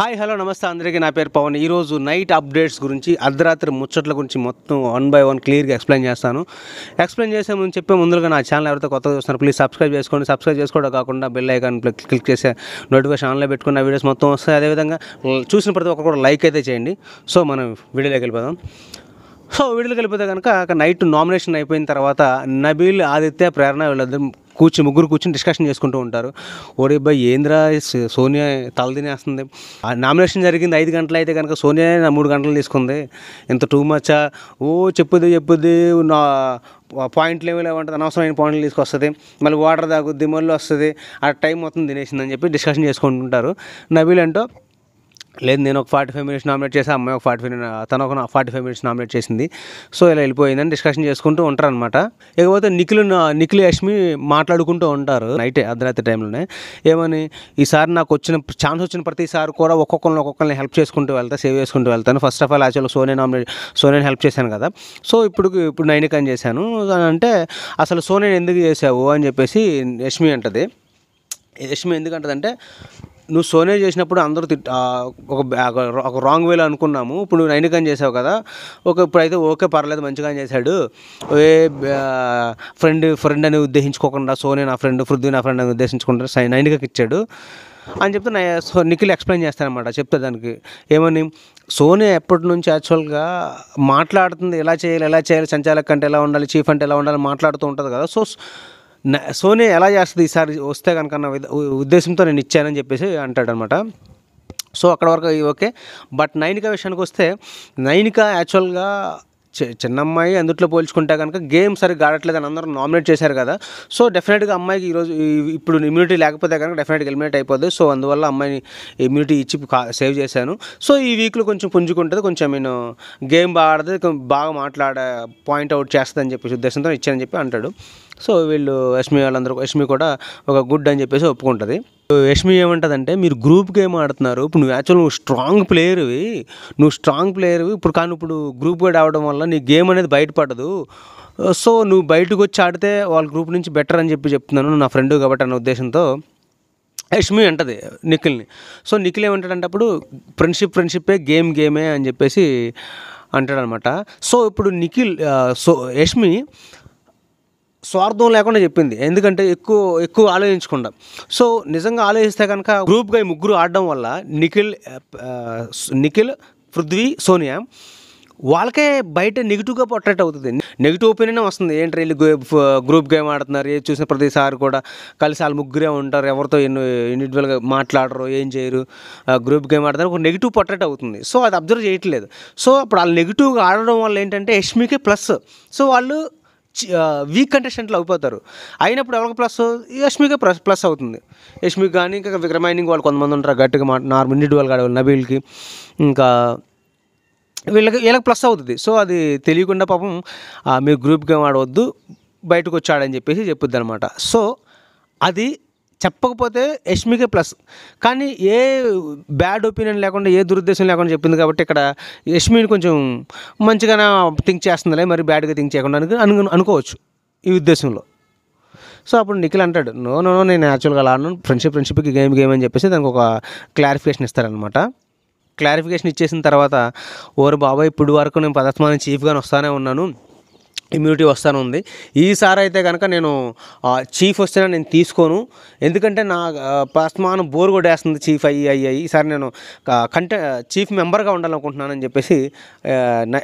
Hi hello నమస్తే అందరికీ. నా పేరు పవన్. ఈరోజు నైట్ అప్డేట్స్ గురించి, అర్ధరాత్రి ముచ్చట్ల గురించి మొత్తం 1 by 1 క్లియర్గా ఎక్స్ప్లెయిన్ చేస్తాను. ఎక్స్ప్లెయిన్ చేసే ముందు ముందుగా నా ఛానల్ ఎవరైతే కొత్తగా చూస్తున్నారు ప్లీజ్ సబ్స్క్రైబ్ చేసుకోండి. సబ్స్క్రైబ్ చేసుకోవడం కాకుండా బెల్ ఐకాన్ క్లిక్ చేసే నోటిఫికేషన్ ఆన్లో పెట్టుకున్న వీడియోస్ మొత్తం వస్తాయి. అదేవిధంగా చూసిన ప్రతి ఒక్కరు కూడా లైక్ అయితే చేయండి. సో మనం వీడియోలోకి వెళ్ళిపోదాం. వీడియోలోకి వెళ్ళిపోతే కనుక నైట్ నామినేషన్ అయిపోయిన తర్వాత నబీల్, ఆదిత్య, ప్రేరణ వీళ్ళందరూ ముగ్గురు కూర్చొని డిస్కషన్ చేసుకుంటూ ఉంటారు. ఓరే బై ఏంద్రా సోనియా తలదినేస్తుంది. నామినేషన్ జరిగింది 5 గంటలు అయితే కనుక సోనియా 3 గంటలు తీసుకుంది. ఇంత టూ మచ్చా చెప్పుద్ది నా పాయింట్లు ఏమీ లేవంటుంది, అనవసరమైన పాయింట్లు తీసుకొస్తుంది, మళ్ళీ వాటర్ తాగుద్ది, మళ్ళీ వస్తుంది, ఆ టైం మొత్తం తినేసిందని చెప్పి డిస్కషన్ చేసుకుంటుంటారు. నబీల్ అంటూ లేదు నేను ఒక 45 మినిట్స్ నామినేట్ చేసి అమ్మాయి ఒక 45 మినిట్స్ నామినేట్ చేసింది, సో ఇలా వెళ్ళిపోయిందని డిస్కషన్ చేసుకుంటూ ఉంటారనమాట. ఇకపోతే నిఖిల్ యష్మి మాట్లాడుకుంటూ ఉంటారు నైటే అర్ధరాత్రి టైంలోనే. ఏమని, ఈసారి నాకు ఛాన్స్ వచ్చిన ప్రతిసారి కూడా ఒక్కొక్కరిని హెల్ప్ చేసుకుంటూ సేవ్ చేసుకుంటూ వెళ్తాను. ఫస్ట్ ఆఫ్ ఆల్ యాక్చువల్గా సోనియాని హెల్ప్ చేశాను కదా, సో ఇప్పుడు నైనికని చేశాను అని అంటే, అసలు సోనియాని ఎందుకు చేసావు అని చెప్పేసి యష్మి అంటది. యష్మి ఎందుకంటదంటే, నువ్వు సోనియా చేసినప్పుడు అందరూ ఒక రాంగ్ వేలో అనుకున్నాము, ఇప్పుడు నువ్వు నైనికని చేసావు కదా, ఇప్పుడైతే ఓకే పర్లేదు మంచిగా చేశాడు, ఫ్రెండ్ అని ఉద్దేశించుకోకుండా సోనియా నా ఫ్రెండ్, పృథ్వీ నా ఫ్రెండ్ అని ఉద్దేశించుకుంటే నైనికకి ఇచ్చాడు అని చెప్తే నిఖిల్ ఎక్స్ప్లెయిన్ చేస్తానమాట. చెప్తే దానికి ఏమని, సోనియా ఎప్పటి నుంచి యాక్చువల్గా మాట్లాడుతుంది, ఎలా చేయాలి, సంచాలక్ అంటే ఎలా ఉండాలి, చీఫ్ అంటే ఎలా ఉండాలి మాట్లాడుతూ ఉంటుంది కదా. సో సోనియా ఎలా చేస్తుంది ఈసారి వస్తే కనుక నా ఉద్దేశంతో నేను ఇచ్చానని చెప్పేసి అంటాడనమాట. సో అక్కడ వరకు ఓకే. బట్ నైనిక విషయానికి వస్తే, నైనిక యాక్చువల్గా చిన్నమ్మాయి, అందుట్లో పోల్చుకుంటే కనుక గేమ్ సరిగ్గా ఆడట్లేదని అందరూ నామినేట్ చేశారు కదా. సో డెఫినెట్గా అమ్మాయికి ఇప్పుడు ఇమ్యూనిటీ లేకపోతే కనుక డెఫినెట్గా ఎలిమినేట్ అయిపోద్ది. సో అందువల్ల అమ్మాయిని ఇమ్యూనిటీ ఇచ్చి సేవ్ చేశాను. సో ఈ వీక్లో కొంచెం పుంజుకుంటుంది, కొంచెం నేను గేమ్ బాగా ఆడుతుంది, బాగా మాట్లాడే పాయింట్అవుట్ చేస్తుంది అని చెప్పేసి ఉద్దేశంతో ఇచ్చానని చెప్పి అంటాడు. సో వీళ్ళు యష్మి కూడా ఒక గుడ్ అని చెప్పేసి ఒప్పుకుంటుంది. యష్మి ఏమంటుందంటే, మీరు గ్రూప్ గేమ్ ఆడుతున్నారు, ఇప్పుడు నువ్వు యాక్చువల్ స్ట్రాంగ్ ప్లేయర్వి ఇప్పుడు గ్రూప్ గేమ్ ఆడడం వల్ల నీ గేమ్ అనేది బయటపడదు. సో నువ్వు బయటకు వచ్చి ఆడితే వాళ్ళ గ్రూప్ నుంచి బెటర్ అని చెప్తున్నాను, నా ఫ్రెండ్ కాబట్టి అన్న ఉద్దేశంతో యష్మి అంటది నిఖిల్ని. సో నిఖిల్ ఏమంటాడంటే, అప్పుడు ఫ్రెండ్షిప్పే గేమే అని చెప్పేసి అంటాడనమాట. సో ఇప్పుడు యష్మి స్వార్థం లేకుండా చెప్పింది, ఎందుకంటే ఎక్కువ ఆలోచించకుండా. సో నిజంగా ఆలోచిస్తే కనుక గ్రూప్గా ముగ్గురు ఆడడం వల్ల నిఖిల్, పృథ్వీ, సోనియా వాళ్ళకే బయట నెగిటివ్గా పోర్ట్రేట్ అవుతుంది, నెగిటివ్ ఒపీనియన్ వస్తుంది. ఏంటి వీళ్ళు గ్రూప్ గేమ్ ఆడుతున్నారు, ఏది చూసిన ప్రతిసారి కూడా కలిసి వాళ్ళు ముగ్గురే ఉంటారు, ఎవరితో ఇండివిజువల్గా మాట్లాడరు, ఏం చేయరు, గ్రూప్ గేమ్ ఆడతారు, ఒక నెగిటివ్ పోర్ట్రేట్ అవుతుంది. సో అది అబ్జర్వ్ చేయట్లేదు. సో అప్పుడు వాళ్ళు నెగిటివ్గా ఆడడం వల్ల ఏంటంటే యష్మికే ప్లస్. సో వాళ్ళు వీక్ కంటెస్టెంట్లు అయిపోతారు. అయినప్పుడు ఎవరికి ప్లస్, యష్మికే ప్లస్ అవుతుంది. యష్మికి కానీ ఇంకా రిమైనింగ్ వాళ్ళు కొంతమంది ఉంటారు గట్టిగా నార్మల్ ఇండివిజువల్గా ఆడేవాళ్ళు, నబీల్కి ఇంకా వీళ్ళకి ప్లస్ అవుతుంది. సో అది తెలియకుండా పాపం మీరు గ్రూప్ గేమ్ ఆడవద్దు, బయటకు వచ్చి ఆడని చెప్పేసి చెప్పుద్ది అనమాట. సో అది చెప్పకపోతే యష్మికే ప్లస్, కానీ ఏ బ్యాడ్ ఒపీనియన్ లేకుండా, ఏ దురుద్దేశం లేకుండా చెప్పింది కాబట్టి ఇక్కడ యష్మిని కొంచెం మంచిగానే థింక్ చేస్తుందిలే, మరి బ్యాడ్గా థింక్ చేయకుండా అనుకోవచ్చు ఈ ఉద్దేశంలో. సో అప్పుడు నిఖిల్ అంటాడు, నో నేను యాక్చువల్గా అలా ఆడను, ఫ్రెండ్షిప్కి గేమ్ అని చెప్పేసి దానికి ఒక క్లారిఫికేషన్ ఇస్తారనమాట. క్లారిఫికేషన్ ఇచ్చేసిన తర్వాత, ఓరు బాబాయ్ ఇప్పుడు వరకు నేను పదస్మానం చీఫ్గానే వస్తానే ఉన్నాను, ఇమ్యూనిటీ వస్తాను ఉంది, ఈసారి అయితే కనుక నేను చీఫ్ వస్తేనే నేను తీసుకోను, ఎందుకంటే నా పదస్మానం బోర్ కొట్టేస్తుంది చీఫ్ అయ్యి, ఈసారి నేను చీఫ్ మెంబర్గా ఉండాలనుకుంటున్నానని చెప్పేసి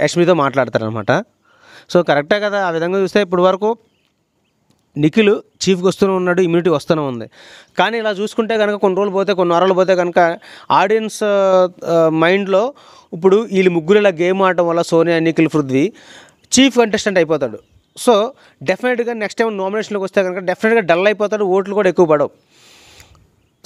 యష్మితో మాట్లాడతారనమాట. సో కరెక్టే కదా. ఆ విధంగా చూస్తే ఇప్పుడు వరకు నిఖిల్ చీఫ్కి వస్తూనే ఉన్నాడు, ఇమ్యూనిటీ వస్తూనే ఉంది. కానీ ఇలా చూసుకుంటే కనుక కొన్ని వారాలు పోతే కనుక ఆడియన్స్ మైండ్లో ఇప్పుడు వీళ్ళు ముగ్గురు ఇలా గేమ్ ఆడటం వల్ల సోనియా, నిఖిల్, పృథ్వీ చీఫ్ కంటెస్టెంట్ అయిపోతాడు. సో డెఫినెట్గా నెక్స్ట్ టైం నామినేషన్లోకి వస్తే కనుక డెఫినెట్గా డల్ అయిపోతాడు, ఓట్లు కూడా ఎక్కువ పడవు.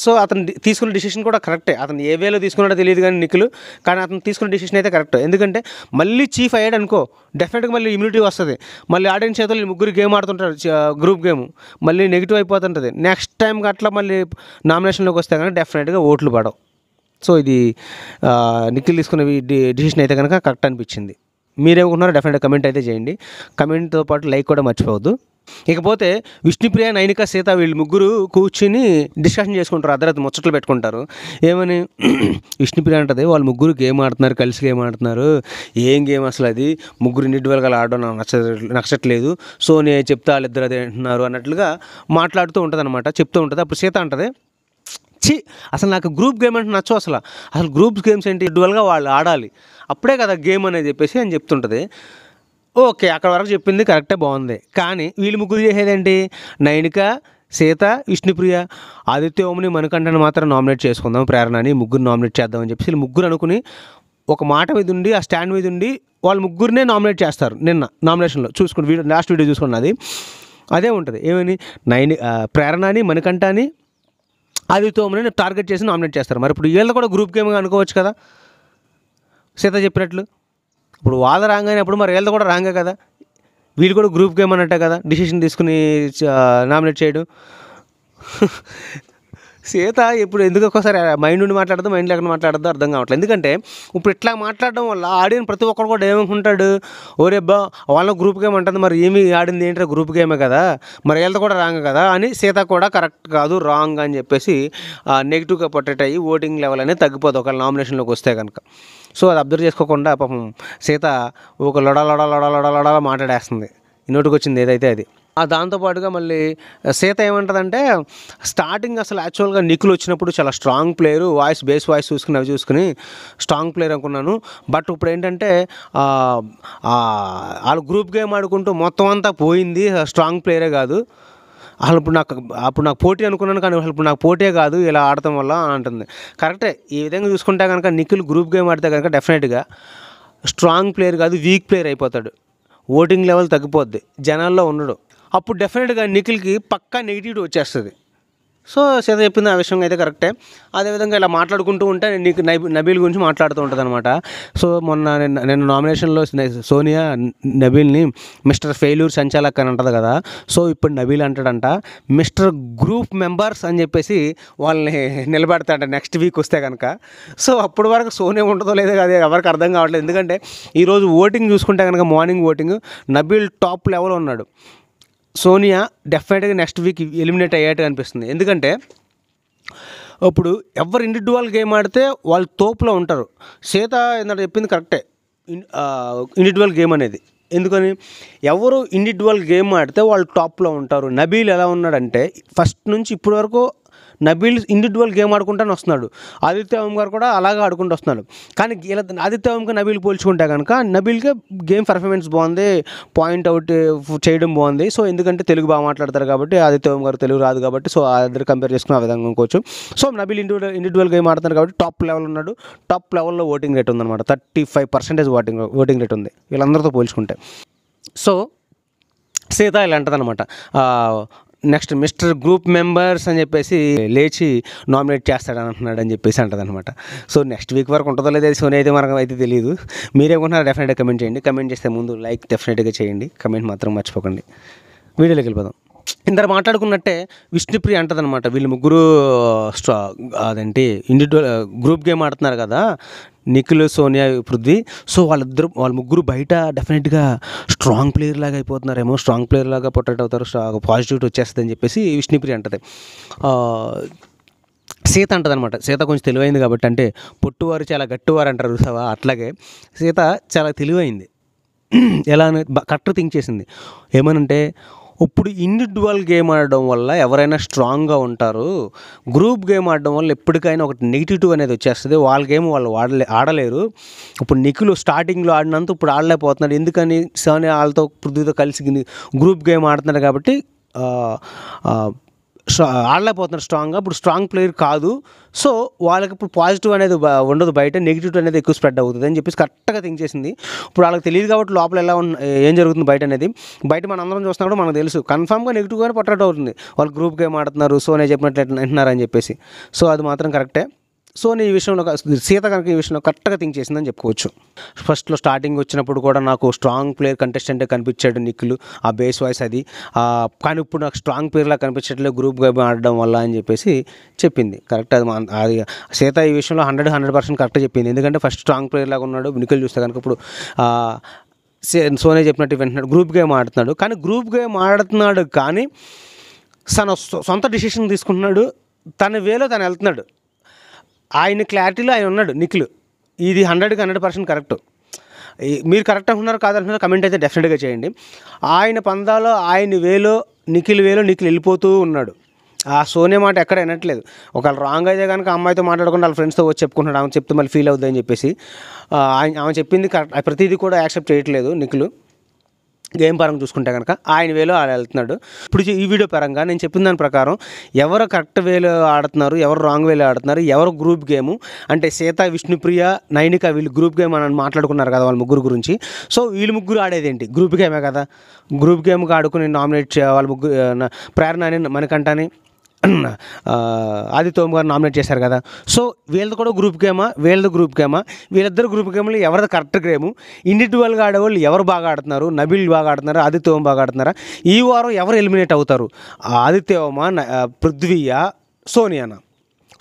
సో అతను తీసుకున్న డిసిషన్ కూడా కరెక్టే. అతను ఏ వేలో తీసుకున్నాడో తెలియదు కానీ నిఖిల్, కానీ అతను తీసుకున్న డిసిషన్ అయితే కరెక్ట్. ఎందుకంటే మళ్ళీ చీఫ్ అయ్యాడు అనుకో, డెఫినెట్గా మళ్ళీ ఇమ్యూనిటీ వస్తుంది, మళ్ళీ ఆడియన్స్ చేతులు ముగ్గురు గేమ్ ఆడుతుంటారు, గ్రూప్ గేమ్ మళ్ళీ నెగిటివ్ అయిపోతుంటుంది. నెక్స్ట్ టైం అట్లా మళ్ళీ నామినేషన్లోకి వస్తే కనుక డెఫినెట్గా ఓట్లు పడవు. సో ఇది నిఖిల్ తీసుకున్న డిసిషన్ అయితే కనుక కరెక్ట్ అనిపించింది. మీరేమనుకుంటున్నారో డెఫినెట్గా కమెంట్ అయితే చేయండి. కమెంట్తో పాటు లైక్ కూడా మర్చిపోవద్దు. ఇకపోతే విష్ణుప్రియ, నైనిక, సీత వీళ్ళు ముగ్గురు కూర్చుని డిస్కషన్ చేసుకుంటారు, అర్ధరాత్రి ముచ్చట్లు పెట్టుకుంటారు. ఏమని విష్ణుప్రియ అంటది, వాళ్ళు ముగ్గురు గేమ్ ఆడుతున్నారు, కలిసి గేమ్ ఆడుతున్నారు, ఏం గేమ్ అసలు అది, ముగ్గురు ఇండివిజువల్గా ఆడడం నాకు నచ్చట్లేదు, సో నేను చెప్తే వాళ్ళిద్దరు అదే అంటున్నారు అన్నట్లుగా మాట్లాడుతూ ఉంటుంది అనమాట, చెప్తూ ఉంటుంది. అప్పుడు సీత అంటది, అసలు నాకు గ్రూప్ గేమ్ అంటే నచ్చవు, అసలు గ్రూప్ గేమ్స్ ఏంటి, ఇండివిజువల్గా వాళ్ళు ఆడాలి, అప్పుడే కదా గేమ్ అనేది చెప్పేసి అని చెప్తుంటుంది. ఓకే, అక్కడ వరకు చెప్పింది కరెక్టే, బాగుంది. కానీ వీళ్ళు ముగ్గురు చేసేదేంటి, నైనిక, సీత, విష్ణుప్రియ, ఆదిత్య ఓంని, మణికంఠని మాత్రం నామినేట్ చేసుకుందాం, ప్రేరణని ముగ్గురు నామినేట్ చేద్దామని చెప్పేసి వీళ్ళు ముగ్గురు అనుకుని ఒక మాట మీద ఉండి, ఆ స్టాండ్ మీద ఉండి వాళ్ళు ముగ్గురినే నామినేట్ చేస్తారు. నిన్న నామినేషన్లో చూసుకుని లాస్ట్ వీడియో చూసుకున్నది అదే ఉంటుంది. ఏమని ప్రేరణని, మణికంఠని, ఆదిత్య ఓంని టార్గెట్ చేసి నామినేట్ చేస్తారు. మరి ఇప్పుడు వీళ్ళు కూడా గ్రూప్ గేమ్గా అనుకోవచ్చు కదా, సీత చెప్పినట్లు. ఇప్పుడు వాళ్ళ రాగానే అప్పుడు మరి వీళ్ళది కూడా రాంగే కదా, వీళ్ళు కూడా గ్రూప్ గేమ్ అన్నట్టే కదా డిసిషన్ తీసుకుని నామినేట్ చేయడం. సీత ఇప్పుడు ఎందుకు ఒక్కోసారి మైండ్ నుండి మాట్లాడదు, మైండ్ లేకుండా మాట్లాడద్దు అర్థం కావట్లేదు. ఎందుకంటే ఇప్పుడు ఇట్లా మాట్లాడడం వల్ల ఆడియన్ ప్రతి ఒక్కరు కూడా ఏమనుకుంటాడు, ఓరేబ్బా వాళ్ళ గ్రూప్ గేమ్ అంటుంది, మరి ఏమి ఆడింది ఏంటో గ్రూప్ గేమే కదా, మరి వీళ్ళది కూడా రాంగ్ కదా అని సీత కూడా కరెక్ట్ కాదు, రాంగ్ అని చెప్పేసి నెగిటివ్గా పొట్టేట్ అయ్యి ఓటింగ్ లెవెల్ అనేది తగ్గిపోతుంది ఒకవేళ నామినేషన్లోకి వస్తే కనుక. సో అది అబ్జర్వ్ చేసుకోకుండా పాపం సీత ఒక లొడ మాట్లాడేస్తుంది, నోటికి వచ్చింది ఏదైతే అది. దాంతోపాటుగా మళ్ళీ సీత ఏమంటుందంటే, స్టార్టింగ్ అసలు యాక్చువల్గా నిఖిల్ వచ్చినప్పుడు చాలా స్ట్రాంగ్ ప్లేయరు, బేస్ వాయిస్ చూసుకుని అవి చూసుకుని స్ట్రాంగ్ ప్లేయర్ అనుకున్నాను, బట్ ఇప్పుడు ఏంటంటే వాళ్ళు గ్రూప్ గేమ్ ఆడుకుంటూ మొత్తం అంతా పోయింది, స్ట్రాంగ్ ప్లేయరే కాదు, అసలు అప్పుడు నాకు పోటీ అనుకున్నాను, కానీ అసలు ఇప్పుడు నాకు పోటీ కాదు ఇలా ఆడటం వల్ల అంటుంది. కరెక్టే, ఈ విధంగా చూసుకుంటే కనుక నిఖిల్ గ్రూప్ గేమ్ ఆడితే కనుక డెఫినెట్గా స్ట్రాంగ్ ప్లేయర్ కాదు, వీక్ ప్లేయర్ అయిపోతాడు, ఓటింగ్ లెవెల్ తగ్గిపోద్ది, జనాల్లో ఉండడు, అప్పుడు డెఫినెట్గా నిఖిల్కి పక్కా నెగిటివిటీ వచ్చేస్తుంది. సో సీత చెప్పింది ఆ విషయం అయితే కరెక్టే. అదేవిధంగా ఇలా మాట్లాడుకుంటూ ఉంటే నీకు నబీల్ గురించి మాట్లాడుతూ ఉంటుంది అనమాట. సో నిన్న నామినేషన్లో సోనియా నబీల్ని మిస్టర్ ఫెయిల్యూర్ సంచాలక్ అని అంటుంది కదా, సో ఇప్పుడు నబీల్ అంటాడంట మిస్టర్ గ్రూప్ మెంబర్స్ అని చెప్పేసి వాళ్ళని నిలబెడతాడంట నెక్స్ట్ వీక్ వస్తే కనుక. సో అప్పటి వరకు సోనియా ఉంటుందో లేదో అదే ఎవరికి అర్థం కావట్లేదు. ఎందుకంటే ఈరోజు ఓటింగ్ చూసుకుంటే కనుక morning voting Nabeel top level ఉన్నాడు, సోనియా డెఫినెట్గా నెక్స్ట్ వీక్ ఎలిమినేట్ అయ్యేట్టు అనిపిస్తుంది. ఎందుకంటే ఇప్పుడు ఎవరు ఇండివిజువల్ గేమ్ ఆడితే వాళ్ళు తోపులో ఉంటారు. సీత ఏంటంటే చెప్పింది కరెక్టే, ఇండివిజువల్ గేమ్ అనేది, ఎందుకని ఎవరు ఇండివిజువల్ గేమ్ ఆడితే వాళ్ళు టాప్లో ఉంటారు. నబీల్ ఎలా ఉన్నాడంటే ఫస్ట్ నుంచి ఇప్పటి వరకు నబీల్ ఇండివిజువల్ గేమ్ ఆడుకుంటానే వస్తున్నాడు, ఆదిత్య ఓం గారు కూడా అలాగే ఆడుకుంటూ వస్తున్నాడు. కానీ ఇలా ఆదిత్య ఓంకి నబీల్ పోల్చుకుంటే కనుక నబీల్కి గేమ్ పర్ఫార్మెన్స్ బాగుంది, పాయింట్ అవుట్ చేయడం బాగుంది. సో ఎందుకంటే తెలుగు బాగా మాట్లాడతారు కాబట్టి, ఆదిత్య ఓం గారు తెలుగు రాదు కాబట్టి, సో ఆ ఇద్దరు కంపేర్ చేసుకుని ఆ విధంగా అనుకోవచ్చు. సో నబీల్ ఇండివిజువల్ గేమ్ ఆడుతున్నారు కాబట్టి టాప్ లెవెల్ ఉన్నాడు, టాప్ లెవెల్లో ఓటింగ్ రేట్ ఉందన్నమాట, 35% ఓటింగ్ రేట్ ఉంది వీళ్ళందరితో పోల్చుకుంటే. సో సీత ఇలా అంటదనమాట, నెక్స్ట్ మిస్టర్ గ్రూప్ మెంబర్స్ అని చెప్పేసి లేచి నామినేట్ చేస్తాడని అంటున్నాడు అని చెప్పేసి అంటదనమాట. సో నెక్స్ట్ వీక్ వరకు ఉంటుందో లేదో సోనీ అయితే మనకు అయితే తెలియదు. మీరేమనుకుంటున్నారో డెఫినెట్గా కమెంట్ చేయండి. కమెంట్ చేస్తే ముందు లైక్ డెఫినెట్గా చేయండి, కమెంట్ మాత్రం మర్చిపోకండి. వీడియోలోకి వెళ్ళిపోదాం. ఇందరు మాట్లాడుకున్నట్టే విష్ణుప్రియ అంటదనమాట, వీళ్ళు ముగ్గురు అదేంటి ఇండివిజువల్ గ్రూప్ గేమ్ ఆడుతున్నారు కదా నిఖిల్, సోనియా, పృథ్వీ, సో వాళ్ళ ముగ్గురు బయట డెఫినెట్గా స్ట్రాంగ్ ప్లేయర్ లాగా అయిపోతున్నారేమో, స్ట్రాంగ్ ప్లేయర్ లాగా పొట్టేట్ అవుతారు, పాజిటివిటీ వచ్చేస్తుంది అని చెప్పేసి విష్ణుప్రియ అంటది. సీత అంటదనమాట, సీత కొంచెం తెలివైంది కాబట్టి, అంటే పొట్టువారు చాలా గట్టివారు అంటారు చూసావా, అట్లాగే సీత చాలా తెలివైంది. ఎలా కరెక్ట్ థింక్ చేసింది. ఏమనంటే ఇప్పుడు ఇండివిజువల్ గేమ్ ఆడడం వల్ల ఎవరైనా స్ట్రాంగ్గా ఉంటారు, గ్రూప్ గేమ్ ఆడడం వల్ల ఎప్పటికైనా ఒకటి నెగిటివ్ అనేది వచ్చేస్తుంది, వాళ్ళ గేమ్ వాళ్ళు ఆడలేరు. ఇప్పుడు నిఖిల్ స్టార్టింగ్లో ఆడినంత ఇప్పుడు ఆడలేకపోతున్నాడు, ఎందుకని సోనియా వాళ్ళతో పృథ్వీతో కలిసి గ్రూప్ గేమ్ ఆడుతున్నాడు కాబట్టి ఆడలేకపోతున్నారు స్ట్రాంగ్గా, ఇప్పుడు స్ట్రాంగ్ ప్లేయర్ కాదు, సో వాళ్ళకి ఇప్పుడు పాజిటివ్ అనేది ఉండదు, బయట నెగిటివ్ అనేది ఎక్కువ స్ప్రెడ్ అవుతుంది అని చెప్పేసి కరెక్ట్గా థింక్ చేసింది. ఇప్పుడు వాళ్ళకి తెలియదు కాబట్టి లోపల ఏం జరుగుతుంది బయట అనేది, బయట మన అందరం చూస్తున్నప్పుడు మనకు తెలుసు కన్ఫామ్గా నెగిటివ్గానే పొట్టేట్ అవుతుంది, వాళ్ళు గ్రూప్ గేమ్ ఆడుతున్నారు, సో నేను చెప్పినట్లు అంటున్నారు అని చెప్పేసి. సో అది మాత్రం కరెక్టే. సో నేను ఈ విషయంలో సీత కనుక ఈ విషయంలో కరెక్ట్గా థింక్ చేసిందని చెప్పుకోవచ్చు. ఫస్ట్లో స్టార్టింగ్ వచ్చినప్పుడు కూడా నాకు స్ట్రాంగ్ ప్లేయర్ కంటెస్టెంటే కనిపించాడు నిఖిల్, ఆ బేస్ వాయిస్ అది, కానీ ఇప్పుడు నాకు స్ట్రాంగ్ ప్లేయర్లా కనిపించట్లేదు గ్రూప్ గేమ్ ఆడడం వల్ల అని చెప్పేసి చెప్పింది. కరెక్ట్, అది సీత ఈ విషయంలో 100% కరెక్ట్ చెప్పింది. ఎందుకంటే ఫస్ట్ స్ట్రాంగ్ ప్లేయర్ లాగా ఉన్నాడు నిఖిల్ చూస్తే కనుక, ఇప్పుడు సోనియా చెప్పినట్టు వింటున్నాడు, గ్రూప్ గేమ్ ఆడుతున్నాడు. కానీ గ్రూప్ గేమ్ ఆడుతున్నాడు కానీ తన సొంత డిసిషన్ తీసుకుంటున్నాడు, తన వేలో తను వెళ్తున్నాడు. ఆయన క్లారిటీలో ఆయన ఉన్నాడు నిఖిల్. ఇది 100కి 100% కరెక్ట్. మీరు కరెక్ట్ అంటున్నారు కాదంటున్నారు కమెంట్ అయితే డెఫినెట్గా చేయండి. ఆయన పందాలో ఆయన వేలో నిఖిల్ వెళ్ళిపోతూ ఉన్నాడు. ఆ సోనియా మాట ఎక్కడ వినట్లేదు. ఒకవేళ రాంగ్ అయితే కనుక అమ్మాయితో మాట్లాడకుండా వాళ్ళ ఫ్రెండ్స్తో వచ్చి చెప్పుకుంటున్నాడు, ఆమె చెప్తే మళ్ళీ ఫీల్ అవుద్దని చెప్పేసి. ఆమె చెప్పింది కరెక్ట్, ప్రతిదీ కూడా యాక్సెప్ట్ చేయట్లేదు నిఖిల్. గేమ్ పరంగా చూసుకుంటే కనుక ఆయన వేలో ఆడ వెళ్తున్నాడు. ఇప్పుడు ఈ వీడియో పరంగా నేను చెప్పిన దాని ప్రకారం ఎవరు కరెక్ట్ వేలో ఆడుతున్నారు, ఎవరు రాంగ్ వేలో ఆడుతున్నారు, ఎవరు గ్రూప్ గేము అంటే సీత, విష్ణుప్రియ, నైనిక వీళ్ళు గ్రూప్ గేమ్ అని మాట్లాడుకున్నారు కదా వాళ్ళ ముగ్గురు గురించి. సో వీళ్ళు ముగ్గురు ఆడేదేంటి గ్రూప్ గేమే కదా. గ్రూప్ గేమ్కి ఆడుకుని నామినేట్ వాళ్ళ ముగ్గురు ప్రేరణ అని, మణికంఠని, ఆదిత్య ఓం గారు నామినేట్ చేశారు కదా. సో వీళ్ళది కూడా గ్రూప్ గేమా, వీళ్ళది గ్రూప్ గేమా, వీళ్ళిద్దరు గ్రూప్ గేమ్లు ఎవరిది కరెక్ట్ గేము, ఇండివిజువల్గా ఆడేవాళ్ళు ఎవరు బాగా ఆడుతున్నారు, నబిల్ బాగా ఆడుతున్నారా, ఆదిత్య ఓం బాగా ఆడుతున్నారా, ఈ వారం ఎవరు ఎలిమినేట్ అవుతారు, ఆదిత్య ఓమా, పృథ్వీయా, సోనియానా.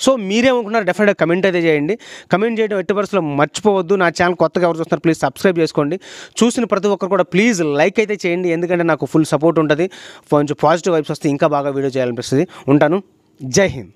సో మీరేమనుకున్నారు డెఫినెట్గా కమెంట్ అయితే చేయండి. కమెంట్ చేయడం ఎట్టి పరిస్థితుల్లో మర్చిపోవద్దు. నా ఛానల్ కొత్తగా ఎవరు చూస్తున్నారు ప్లీజ్ సబ్స్క్రైబ్ చేసుకోండి. చూసిన ప్రతి ఒక్కరు కూడా ప్లీజ్ లైక్ అయితే చేయండి, ఎందుకంటే నాకు ఫుల్ సపోర్ట్ ఉంటుంది. కొంచెం పాజిటివ్ వైబ్స్ వస్తే ఇంకా బాగా వీడియో చేయాలనిపిస్తుంది. ఉంటాను. జై హింద్.